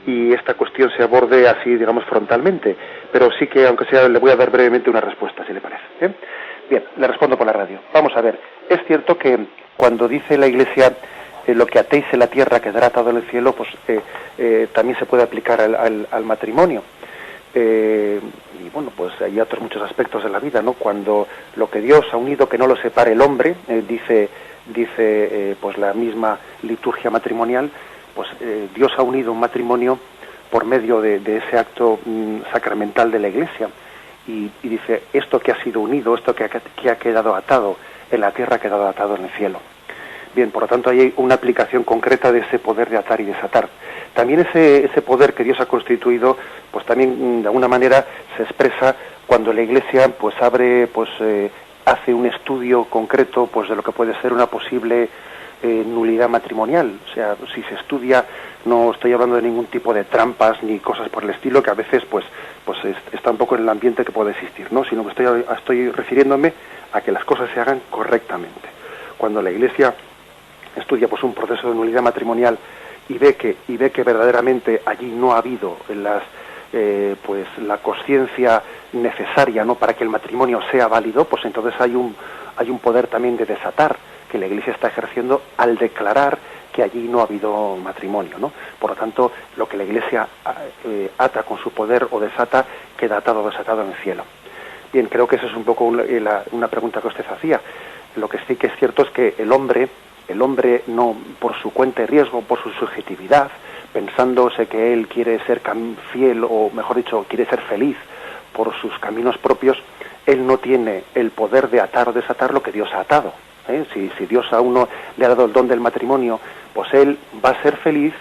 y esta cuestión se aborde así, digamos, frontalmente. Pero sí que, aunque sea, le voy a dar brevemente una respuesta, si le parece. Bien, le respondo por la radio. Vamos a ver, es cierto que cuando dice la Iglesia lo que atéis en la tierra quedará atado en el cielo, pues también se puede aplicar al matrimonio. Y bueno, pues hay otros muchos aspectos de la vida, ¿no? Cuando lo que Dios ha unido, que no lo separe el hombre, dice pues la misma liturgia matrimonial, pues Dios ha unido un matrimonio por medio de ese acto sacramental de la Iglesia, y dice, esto que ha sido unido, esto que ha quedado atado en la tierra ha quedado atado en el cielo. Bien, por lo tanto hay una aplicación concreta de ese poder de atar y desatar. También ese poder que Dios ha constituido, pues también de alguna manera se expresa cuando la Iglesia pues hace un estudio concreto pues de lo que puede ser una posible nulidad matrimonial. O sea, si se estudia, no estoy hablando de ningún tipo de trampas ni cosas por el estilo, que a veces pues está un poco en el ambiente que puede existir, ¿no? Sino que estoy refiriéndome a que las cosas se hagan correctamente. Cuando la Iglesia estudia pues un proceso de nulidad matrimonial y ve que verdaderamente allí no ha habido la conciencia necesaria, ¿no?, para que el matrimonio sea válido, pues entonces hay un poder también de desatar que la Iglesia está ejerciendo al declarar que allí no ha habido matrimonio, ¿no? Por lo tanto, lo que la Iglesia ata con su poder o desata queda atado o desatado en el cielo. Bien, creo que esa es un poco una pregunta que usted hacía. Lo que sí que es cierto es que el hombre no, por su cuenta y riesgo, por su subjetividad, pensándose que él quiere ser fiel, o mejor dicho, quiere ser feliz por sus caminos propios, él no tiene el poder de atar o desatar lo que Dios ha atado. Si Dios a uno le ha dado el don del matrimonio, pues él va a ser feliz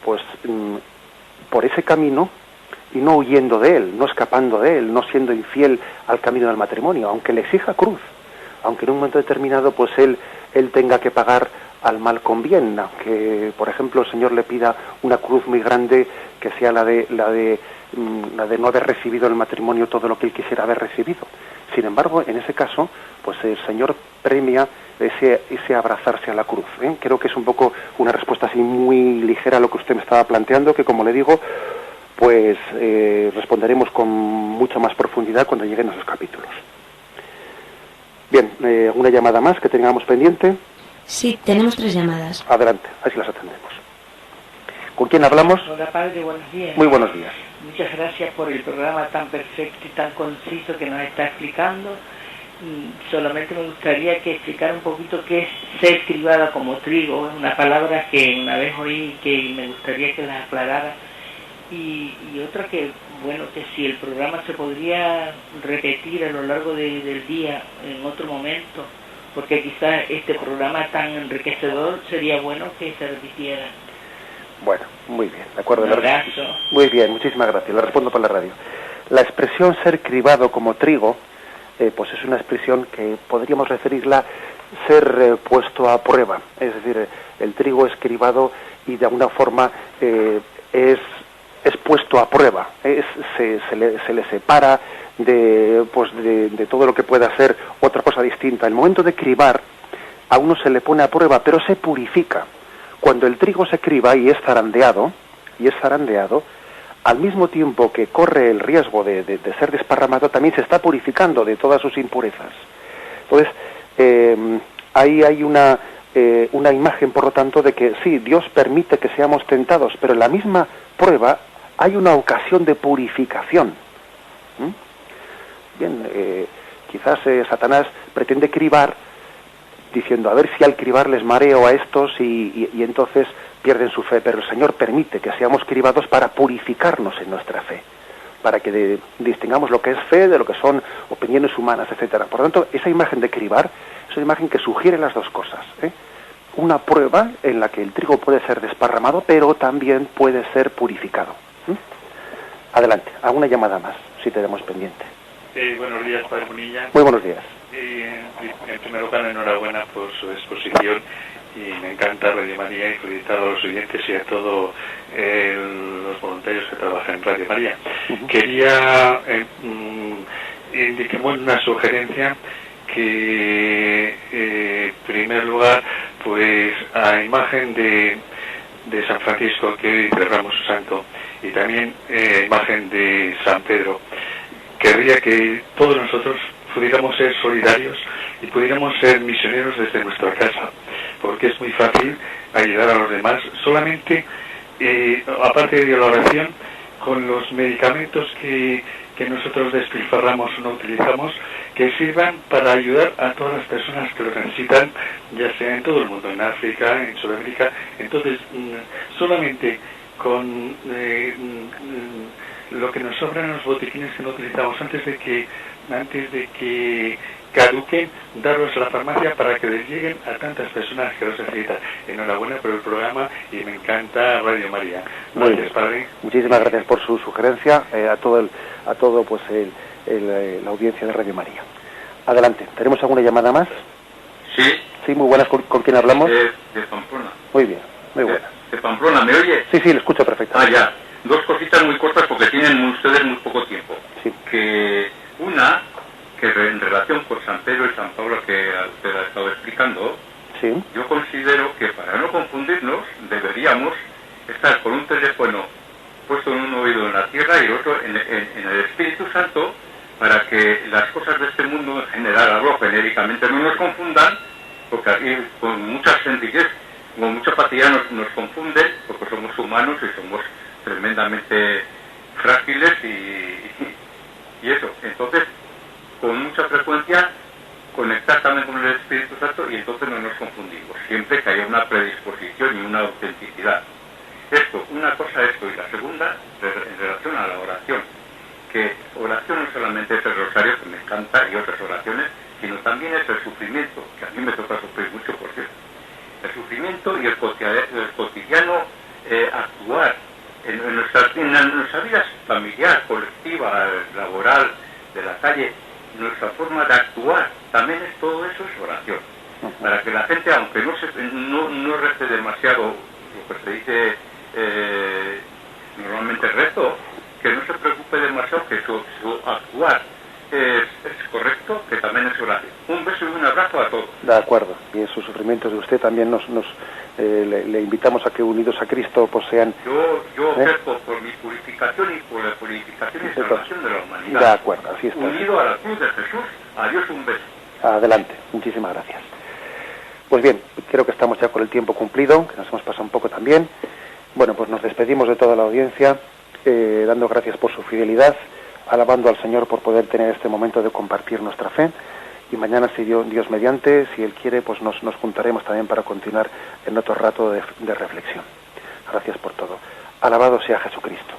pues por ese camino, y no huyendo de él, no escapando de él, no siendo infiel al camino del matrimonio, aunque le exija cruz, aunque en un momento determinado pues él tenga que pagar al mal con bien, aunque por ejemplo el Señor le pida una cruz muy grande, que sea la de no haber recibido en el matrimonio todo lo que él quisiera haber recibido. Sin embargo, en ese caso, pues el Señor premia ese abrazarse a la cruz. Creo que es un poco una respuesta así muy ligera a lo que usted me estaba planteando, que como le digo, pues responderemos con mucha más profundidad cuando lleguen a esos capítulos. Bien, ¿alguna llamada más que tengamos pendiente? Sí, tenemos 3 llamadas. Adelante, así las atendemos. ¿Con quién hablamos? Hola, padre, buenos días. Muy buenos días. Muchas gracias por el programa tan perfecto y tan conciso que nos está explicando. Solamente me gustaría que explicara un poquito qué es ser cribada como trigo. Es una palabra que una vez oí que me gustaría que la aclarara. Y otra que, bueno, que si el programa se podría repetir a lo largo del día en otro momento, porque quizás este programa tan enriquecedor sería bueno que se repitiera. Bueno, muy bien, de acuerdo. Un abrazo. Muy bien, muchísimas gracias. Le respondo por la radio. La expresión ser cribado como trigo, pues es una expresión que podríamos referirla ser puesto a prueba. Es decir, el trigo es cribado y de alguna forma es puesto a prueba. Se le separa de todo lo que pueda ser otra cosa distinta. El momento de cribar a uno se le pone a prueba, pero se purifica. Cuando el trigo se criba y es zarandeado, al mismo tiempo que corre el riesgo de ser desparramado, también se está purificando de todas sus impurezas. Entonces, ahí hay una imagen, por lo tanto, de que sí, Dios permite que seamos tentados, pero en la misma prueba hay una ocasión de purificación. Bien, quizás Satanás pretende cribar, diciendo, a ver si al cribar les mareo a estos y entonces pierden su fe, pero el Señor permite que seamos cribados para purificarnos en nuestra fe, para que distingamos lo que es fe de lo que son opiniones humanas, etcétera. Por lo tanto, esa imagen de cribar es una imagen que sugiere las dos cosas, una prueba en la que el trigo puede ser desparramado, pero también puede ser purificado. Adelante, alguna llamada más, si tenemos pendiente. Buenos días, Padre Munilla. Muy buenos días. En primer lugar, enhorabuena por su exposición, y me encanta Radio María, y felicitar a los oyentes y a todos los voluntarios que trabajan en Radio María. Quería indicar una sugerencia que, en primer lugar, pues a imagen de San Francisco, que hoy celebramos su santo, y también imagen de San Pedro, querría que todos nosotros pudiéramos ser solidarios y pudiéramos ser misioneros desde nuestra casa, porque es muy fácil ayudar a los demás solamente, aparte de la oración, con los medicamentos que nosotros despilfarramos o no utilizamos, que sirvan para ayudar a todas las personas que lo necesitan, ya sea en todo el mundo, en África, en Sudamérica. Entonces, solamente con lo que nos sobran en los botiquines que no utilizamos antes de que caduquen, darlos a la farmacia para que les lleguen a tantas personas que los necesitan. Enhorabuena por el programa y me encanta Radio María. Gracias, Padre. Muchísimas gracias por su sugerencia, a todo pues la audiencia de Radio María. Adelante, ¿tenemos alguna llamada más? Sí. Sí, muy buenas. ¿Con quién hablamos? De Pamplona. Muy bien, muy buenas. De Pamplona, ¿me oye? Sí, le escucho perfectamente. Ya. Dos cositas muy cortas porque tienen ustedes muy poco tiempo. Sí. Que una, que en relación con San Pedro y San Pablo que usted ha estado explicando, sí, yo considero que para no confundirnos deberíamos estar con un teléfono puesto en un oído en la tierra y el otro en el Espíritu Santo, para que las cosas de este mundo en general, hablo genéricamente, no nos confundan, porque aquí con mucha sencillez, con mucha facilidad nos confunden, porque somos humanos y somos tremendamente frágiles y eso. Entonces, con mucha frecuencia conectar también con el Espíritu Santo y entonces no nos confundimos, siempre que haya una predisposición y una autenticidad. Esto, una cosa esto, y la segunda, en relación a la oración, que oración no solamente es el rosario, que me encanta, y otras oraciones, sino también es el sufrimiento, que a mí me toca sufrir mucho, por cierto. El sufrimiento y el cotidiano actuar en nuestra vida familiar, colectiva, laboral, de la calle, nuestra forma de actuar, también es todo eso es oración. Para que la gente, aunque no rece demasiado, lo que se dice normalmente rezo, que no se preocupe demasiado, que su actuar es correcto, que también es oración. Un beso y un abrazo a todos. De acuerdo. Y en sus sufrimientos de usted también le invitamos a que, unidos a Cristo, pues sean... Yo ofrezco por mi purificación y por la purificación y salvación de la humanidad. De acuerdo, así está. Unido a la cruz de Jesús, a Dios un beso. Adelante, muchísimas gracias. Pues bien, creo que estamos ya con el tiempo cumplido, que nos hemos pasado un poco también. Bueno, pues nos despedimos de toda la audiencia, dando gracias por su fidelidad, alabando al Señor por poder tener este momento de compartir nuestra fe, y mañana, si Dios mediante, si Él quiere, pues nos juntaremos también para continuar en otro rato de reflexión. Gracias por todo. Alabado sea Jesucristo.